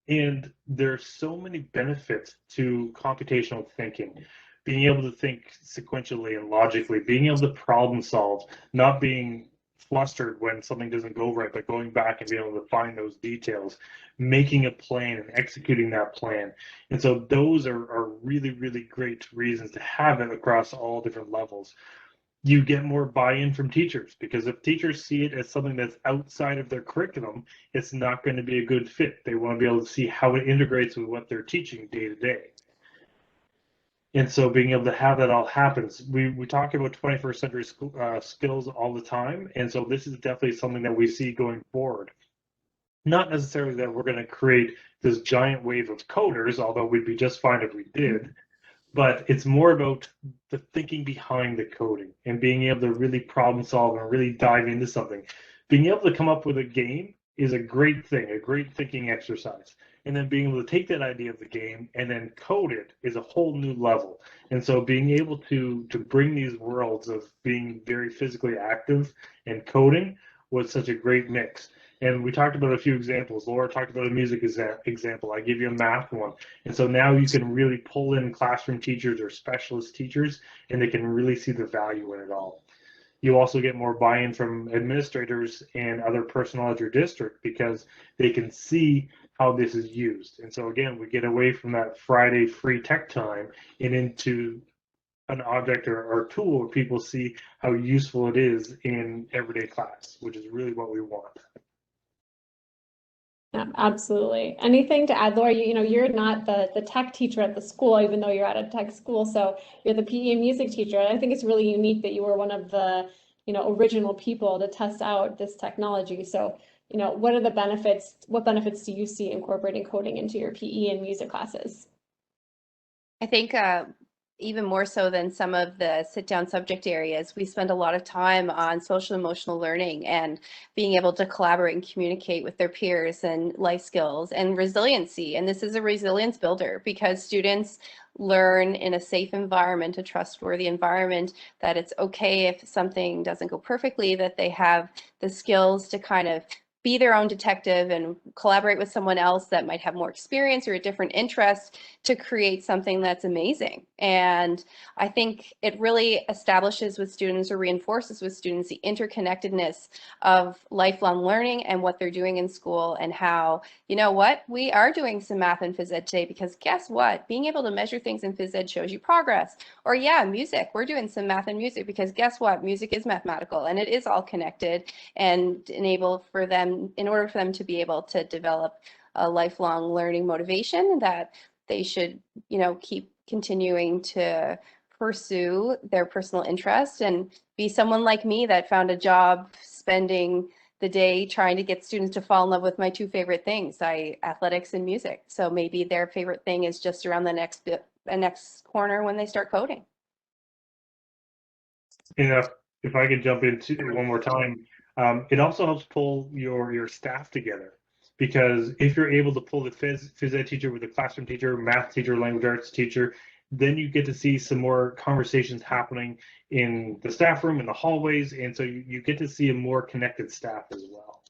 [SPEAKER 3] And there's so many benefits to computational thinking. Being able to think sequentially and logically, being able to problem solve, not being flustered when something doesn't go right, but going back and being able to find those details, making a plan and executing that plan. And so those are really, really great reasons to have it across all different levels. You get more buy-in from teachers, because if teachers see it as something that's outside of their curriculum, it's not going to be a good fit. They want to be able to see how it integrates with what they're teaching day to day. And so being able to have that all happens, we talk about 21st century skills all the time. And so this is definitely something that we see going forward. Not necessarily that we're going to create this giant wave of coders, although we'd be just fine if we did, but it's more about the thinking behind the coding and being able to really problem solve and really dive into something. Being able to come up with a game is a great thing, a great thinking exercise. And then being able to take that idea of the game and then code it is a whole new level. And so being able to bring these worlds of being very physically active and coding was such a great mix. And we talked about a few examples. Laura talked about a music example. I gave you a math one. And so now you can really pull in classroom teachers or specialist teachers, and they can really see the value in it all. You also get more buy-in from administrators and other personnel at your district because they can see how this is used. And so again, we get away from that Friday free tech time and into an object or tool where people see how useful it is in everyday class, which is really what we want.
[SPEAKER 2] Yeah, absolutely. Anything to add, Laura? You're not the tech teacher at the school, even though you're at a tech school. So you're the PE and music teacher. And I think it's really unique that you were one of the, original people to test out this technology. So, what are the benefits? What benefits do you see incorporating coding into your PE and music classes?
[SPEAKER 4] I think even more so than some of the sit-down subject areas, we spend a lot of time on social emotional learning and being able to collaborate and communicate with their peers and life skills and resiliency. And this is a resilience builder because students learn in a safe environment, a trustworthy environment, that it's okay if something doesn't go perfectly, that they have the skills to kind of be their own detective and collaborate with someone else that might have more experience or a different interest to create something that's amazing. And I think it really establishes with students or reinforces with students the interconnectedness of lifelong learning and what they're doing in school and how, we are doing some math and phys ed today because guess what? Being able to measure things in phys ed shows you progress. Or yeah, music, we're doing some math and music because guess what? Music is mathematical and it is all connected and enable for them, in order for them to be able to develop a lifelong learning motivation, that they should, keep continuing to pursue their personal interest and be someone like me that found a job spending the day trying to get students to fall in love with my two favorite things, athletics and music. So maybe their favorite thing is just around the next corner when they start coding.
[SPEAKER 3] If I could jump into one more time, it also helps pull your staff together, because if you're able to pull the phys ed teacher with the classroom teacher, math teacher, language arts teacher, then you get to see some more conversations happening in the staff room, in the hallways, and so you get to see a more connected staff as well.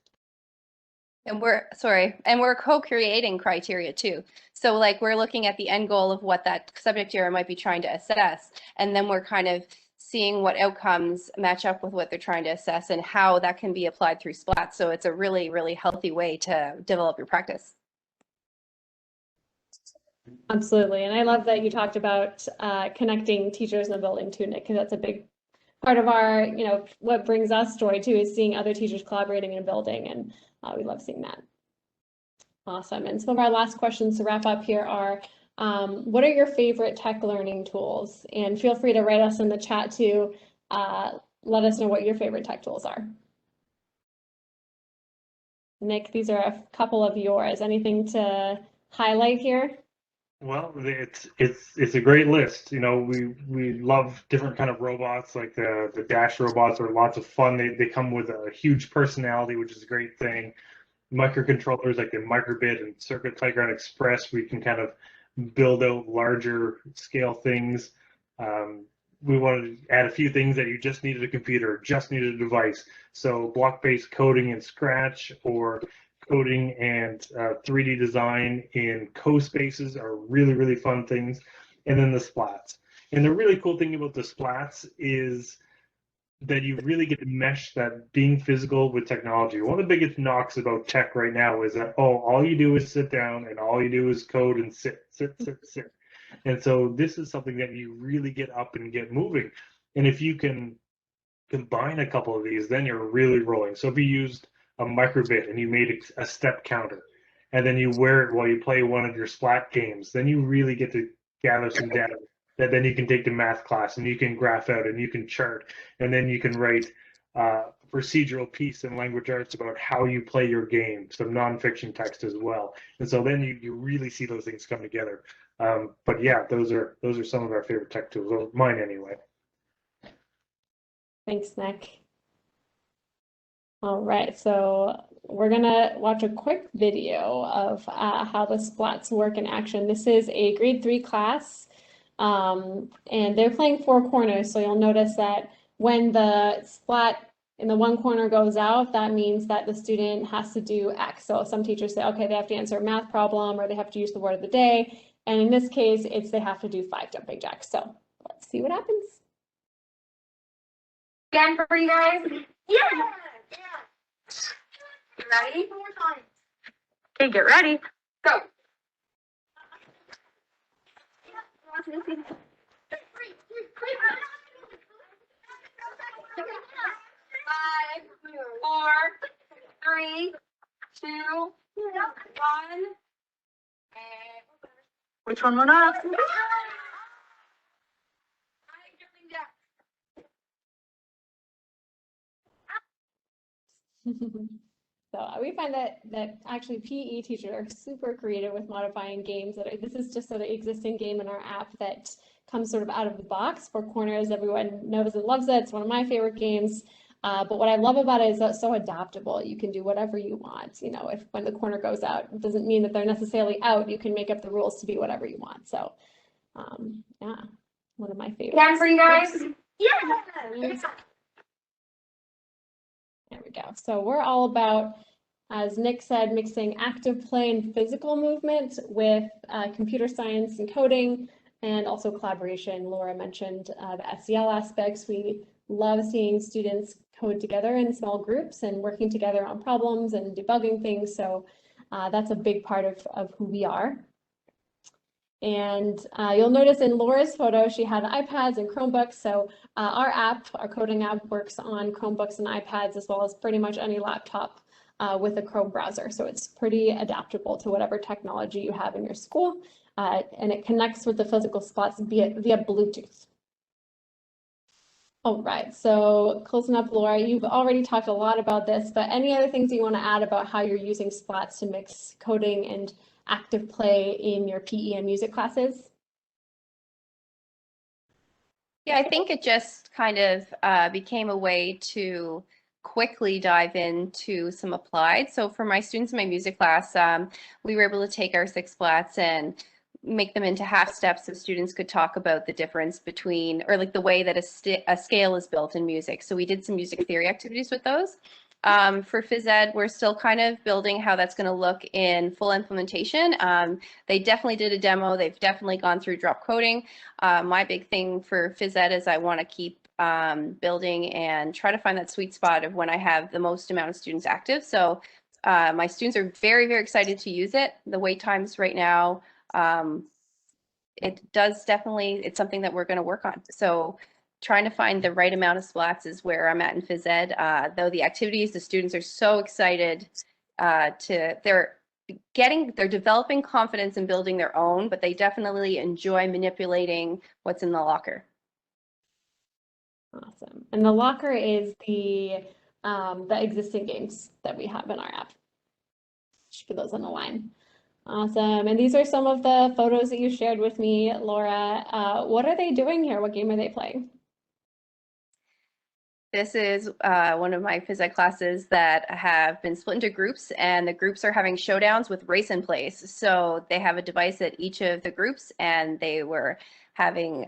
[SPEAKER 4] And we're co-creating criteria too. So like we're looking at the end goal of what that subject area might be trying to assess, and then we're kind of seeing what outcomes match up with what they're trying to assess and how that can be applied through Splats. So it's a really, really healthy way to develop your practice.
[SPEAKER 2] Absolutely. And I love that you talked about connecting teachers in the building too, Nick, because that's a big part of our, what brings us joy too, is seeing other teachers collaborating in a building. And we love seeing that. Awesome. And some of our last questions to wrap up here are, what are your favorite tech learning tools? And feel free to write us in the chat to let us know what your favorite tech tools are. Nick, these are a couple of yours. Anything to highlight here?
[SPEAKER 3] Well, it's a great list. We love different kind of robots, like the Dash robots are lots of fun. They come with a huge personality, which is a great thing. Microcontrollers like the Microbit and Circuit Playground Express, we can kind of build out larger scale things. we wanted to add a few things that you just needed a computer, just needed a device. So block-based coding in Scratch or coding and 3D design in CoSpaces are really, really fun things. And then the Splats. And the really cool thing about the Splats is that you really get to mesh that being physical with technology. One of the biggest knocks about tech right now is that, oh, all you do is sit down and all you do is code and sit. And so this is something that you really get up and get moving. And if you can combine a couple of these, then you're really rolling. So if you used a microbit and you made a step counter, and then you wear it while you play one of your Splat games, then you really get to gather some data that then you can take to math class and you can graph out and you can chart, and then you can write a procedural piece in language arts about how you play your game, some nonfiction text as well. And so then you really see those things come together. But yeah, those are some of our favorite tech tools, or mine anyway.
[SPEAKER 2] Thanks, Nick. All right, so we're gonna watch a quick video of how the Splats work in action. This is a grade 3 class, and they're playing 4 corners. So you'll notice that when the splat in the one corner goes out, that means that the student has to do X. So some teachers say, okay, they have to answer a math problem or they have to use the word of the day. And in this case, it's they have to do 5 jumping jacks. So let's see what happens.
[SPEAKER 5] Again for you guys. Yeah. You ready? One more time. Okay, get ready. Go. 5, 4, 3, 2, 1. Which one went up?
[SPEAKER 2] So we find that actually PE teachers are super creative with modifying games. This is just an existing game in our app that comes sort of out of the box. 4 corners, everyone knows and loves it. It's one of my favorite games. But what I love about it is that it's so adaptable. You can do whatever you want. You know, if when the corner goes out, it doesn't mean that they're necessarily out. You can make up the rules to be whatever you want. So, yeah, one of my favorites.
[SPEAKER 5] Again for you guys. Yeah.
[SPEAKER 2] There we go. So we're all about, as Nick said, mixing active play and physical movement with computer science and coding, and also collaboration. Laura mentioned the SEL aspects. We love seeing students code together in small groups and working together on problems and debugging things. So that's a big part of who we are. And you'll notice in Laura's photo, she had iPads and Chromebooks. So our app, our coding app, works on Chromebooks and iPads, as well as pretty much any laptop with a Chrome browser. So it's pretty adaptable to whatever technology you have in your school. And it connects with the physical Splats via Bluetooth. All right, so closing up, Laura, you've already talked a lot about this, but any other things you want to add about how you're using Splats to mix coding and active play in your PE and music classes?
[SPEAKER 4] Yeah, I think it just kind of became a way to quickly dive into some applied. So for my students in my music class, we were able to take our 6 Splats and make them into half steps so students could talk about the difference between, or like the way that a scale is built in music. So we did some music theory activities with those. For phys ed, we're still kind of building how that's going to look in full implementation. They definitely did a demo. They've definitely gone through drop coding. My big thing for phys ed is I want to keep building and try to find that sweet spot of when I have the most amount of students active. So my students are very, very excited to use it. The wait times right now, it does definitely, it's something that we're going to work on. So trying to find the right amount of Splats is where I'm at in phys ed. Though the activities, the students are so excited they're developing confidence in building their own, but they definitely enjoy manipulating what's in the locker.
[SPEAKER 2] Awesome. And the locker is the existing games that we have in our app. Just put those on the line. Awesome. And these are some of the photos that you shared with me, Laura. What are they doing here? What game are they playing?
[SPEAKER 4] This is one of my phys ed classes that have been split into groups, and the groups are having showdowns with race in place. So they have a device at each of the groups, and they were having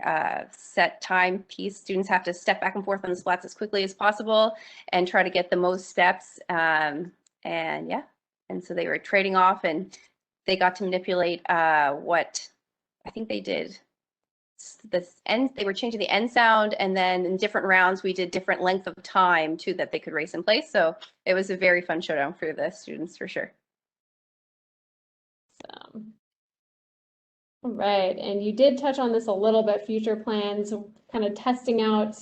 [SPEAKER 4] set time piece. Students have to step back and forth on the splats as quickly as possible and try to get the most steps. And yeah, and so they were trading off, and they got to manipulate what I think they did. They were changing the end sound, and then in different rounds we did different length of time too that they could race in place. So it was a very fun showdown for the students for sure.
[SPEAKER 2] All right, and you did touch on this a little bit, future plans, kind of testing out,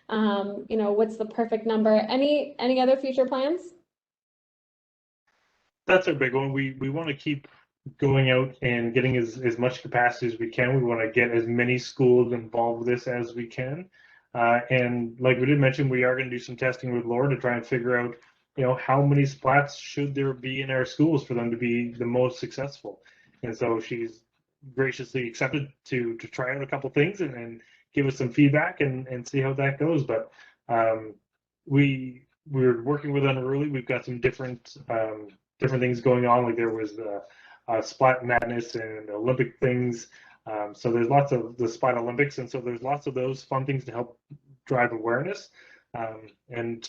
[SPEAKER 2] you know, what's the perfect number. Any other future plans?
[SPEAKER 3] That's our big one. We want to keep going out and getting as much capacity as we can. We want to get as many schools involved with this as we can. And like we did mention, we are going to do some testing with Laura to try and figure out, you know, how many splats should there be in our schools for them to be the most successful. And so she's graciously accepted to try out a couple things and give us some feedback and see how that goes. But we're working with Unruly. We've got some different things going on. Like there was Splat Madness and Olympic things. So there's lots of the Splat Olympics, and so there's lots of those fun things to help drive awareness. And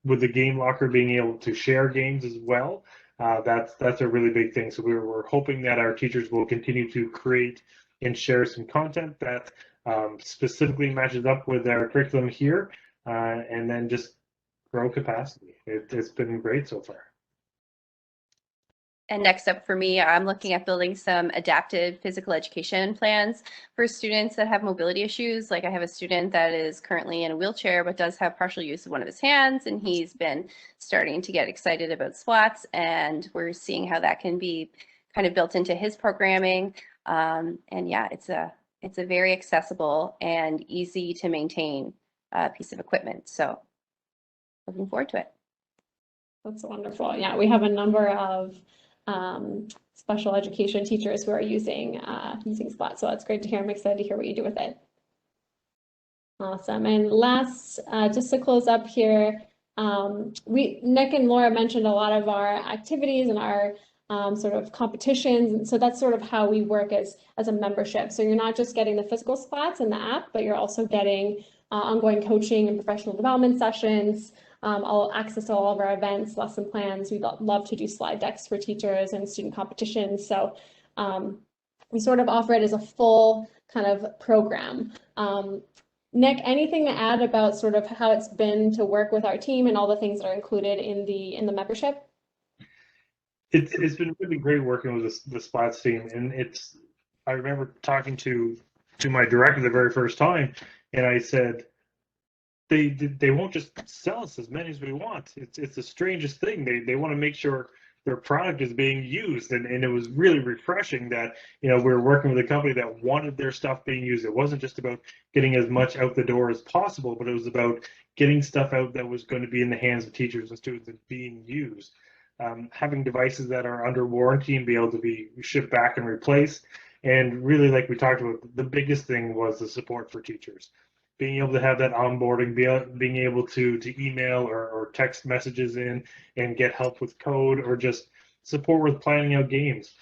[SPEAKER 3] with the game locker being able to share games as well, that's a really big thing. So we're hoping that our teachers will continue to create and share some content that specifically matches up with our curriculum here, and then just grow capacity. It's been great so far.
[SPEAKER 4] And next up for me, I'm looking at building some adapted physical education plans for students that have mobility issues. Like I have a student that is currently in a wheelchair but does have partial use of one of his hands, and he's been starting to get excited about splats, and we're seeing how that can be kind of built into his programming. And yeah, it's a very accessible and easy to maintain piece of equipment. So looking forward to it.
[SPEAKER 2] That's wonderful. Yeah, we have a number of special education teachers who are using Splats, so that's great to hear. I'm excited to hear what you do with it. Awesome. And last, just to close up here, Nick and Laura mentioned a lot of our activities and our sort of competitions, and so that's sort of how we work as a membership. So you're not just getting the physical splats in the app, but you're also getting ongoing coaching and professional development sessions, all access to all of our events, lesson plans. We love to do slide decks for teachers and student competitions. So we sort of offer it as a full kind of program. Nick, anything to add about sort of how it's been to work with our team and all the things that are included in the membership?
[SPEAKER 3] It's been really great working with the Splats team, and I remember talking to my director the very first time, and I said, they won't just sell us as many as we want. It's the strangest thing. They want to make sure their product is being used, and it was really refreshing that, you know, we were working with a company that wanted their stuff being used. It wasn't just about getting as much out the door as possible, but it was about getting stuff out that was going to be in the hands of teachers and students and being used. Having devices that are under warranty and be able to be shipped back and replaced. And really, like we talked about, the biggest thing was the support for teachers. Being able to have that onboarding, being able to email or text messages in and get help with code or just support with planning out games.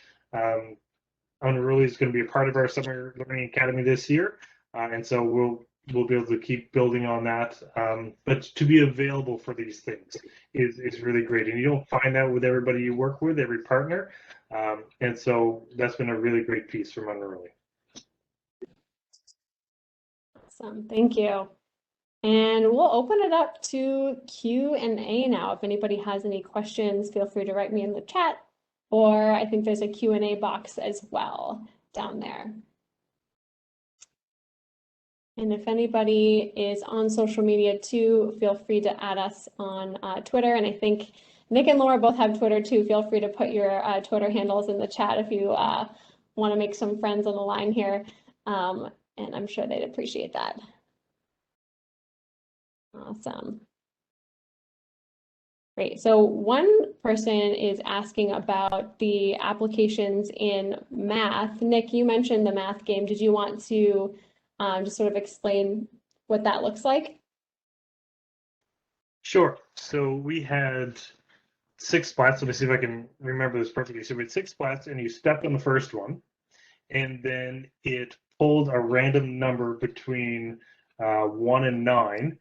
[SPEAKER 3] Unruly is going to be a part of our Summer Learning Academy this year, and so we'll be able to keep building on that. But to be available for these things is really great, and you don't find that with everybody you work with, every partner, and so that's been a really great piece from Unruly.
[SPEAKER 2] Awesome, thank you. And we'll open it up to Q&A now. If anybody has any questions, feel free to write me in the chat, or I think there's a Q&A box as well down there. And if anybody is on social media too, feel free to add us on Twitter. And I think Nick and Laura both have Twitter too. Feel free to put your Twitter handles in the chat if you want to make some friends on the line here. And I'm sure they'd appreciate that. Awesome. Great. So one person is asking about the applications in math. Nick, you mentioned the math game. Did you want to just sort of explain what that looks like?
[SPEAKER 3] Sure. So we had 6 splats. Let me see if I can remember this perfectly. So we had 6 splats, and you stepped on the first one, and then it pulled a random number between 1 and 9,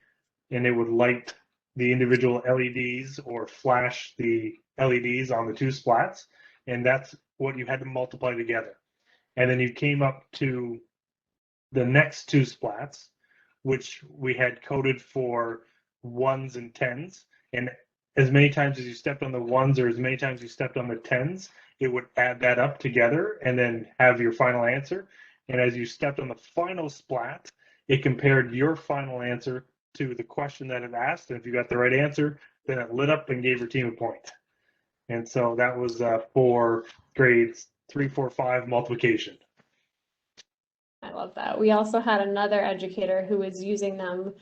[SPEAKER 3] and it would light the individual LEDs or flash the LEDs on the 2 splats, and that's what you had to multiply together. And then you came up to the next 2 splats, which we had coded for 1s and 10s, and as many times as you stepped on the 1s or as many times you stepped on the 10s, it would add that up together and then have your final answer. And as you stepped on the final splat, it compared your final answer to the question that it asked, and if you got the right answer, then it lit up and gave your team a point. And so that was for grades 3, 4, 5 multiplication.
[SPEAKER 2] I love that. We also had another educator who was using them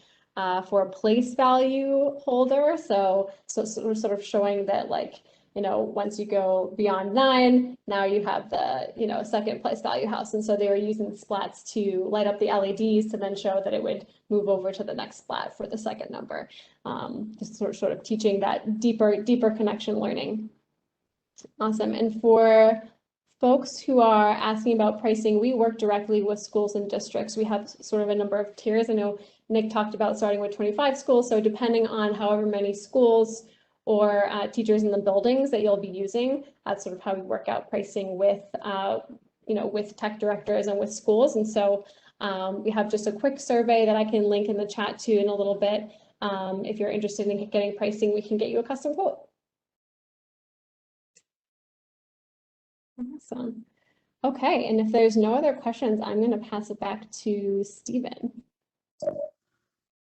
[SPEAKER 2] for a place value holder. So sort of showing that, like, you know, once you go beyond 9, now you have the, you know, second place value house. And so they were using the splats to light up the LEDs to then show that it would move over to the next splat for the second number. Just sort of teaching that deeper connection learning. Awesome. And for folks who are asking about pricing, we work directly with schools and districts. We have sort of a number of tiers. I know Nick talked about starting with 25 schools. So depending on however many schools or teachers in the buildings that you'll be using, that's sort of how we work out pricing with, you know, with tech directors and with schools. And so we have just a quick survey that I can link in the chat to in a little bit. If you're interested in getting pricing, we can get you a custom quote. Awesome. Okay, and if there's no other questions, I'm going to pass it back to Stephen.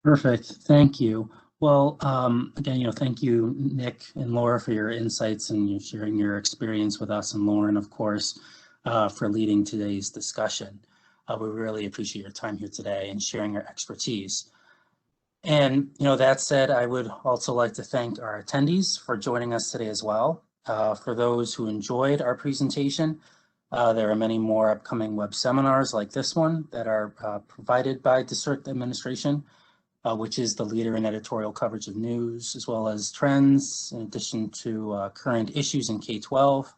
[SPEAKER 1] Perfect. Thank you. Well, again, you know, thank you, Nick and Laura, for your insights and you sharing your experience with us, and Lauren, of course, for leading today's discussion. We really appreciate your time here today and sharing your expertise. And, you know, that said, I would also like to thank our attendees for joining us today as well. For those who enjoyed our presentation, there are many more upcoming web seminars like this one that are provided by District Administration, which is the leader in editorial coverage of news as well as trends, in addition to current issues in K-12.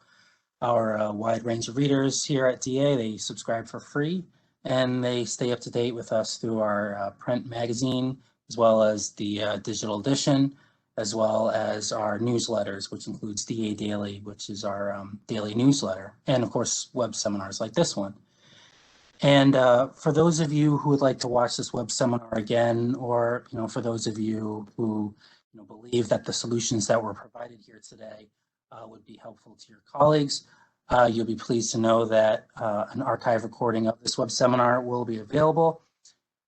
[SPEAKER 1] Our wide range of readers here at DA, they subscribe for free and they stay up to date with us through our print magazine, as well as the digital edition, as well as our newsletters, which includes DA Daily, which is our daily newsletter, and of course, web seminars like this one. And for those of you who would like to watch this web seminar again, or, you know, for those of you who, you know, believe that the solutions that were provided here today would be helpful to your colleagues, you'll be pleased to know that an archive recording of this web seminar will be available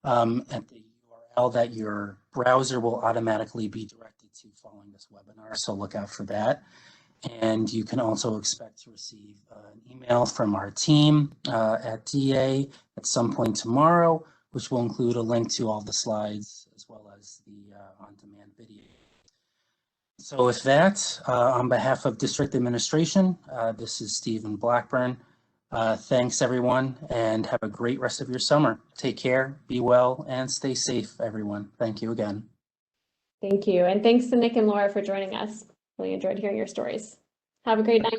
[SPEAKER 1] at the URL that your browser will automatically be directed to following this webinar, so look out for that. And you can also expect to receive an email from our team at DA at some point tomorrow, which will include a link to all the slides as well as the on-demand video. So with that, on behalf of District Administration, this is Stephen Blackburn. Thanks everyone, and have a great rest of your summer. Take care, be well, and stay safe, everyone. Thank you again.
[SPEAKER 2] Thank you. And thanks to Nick and Laura for joining us. Really enjoyed hearing your stories. Have a great night.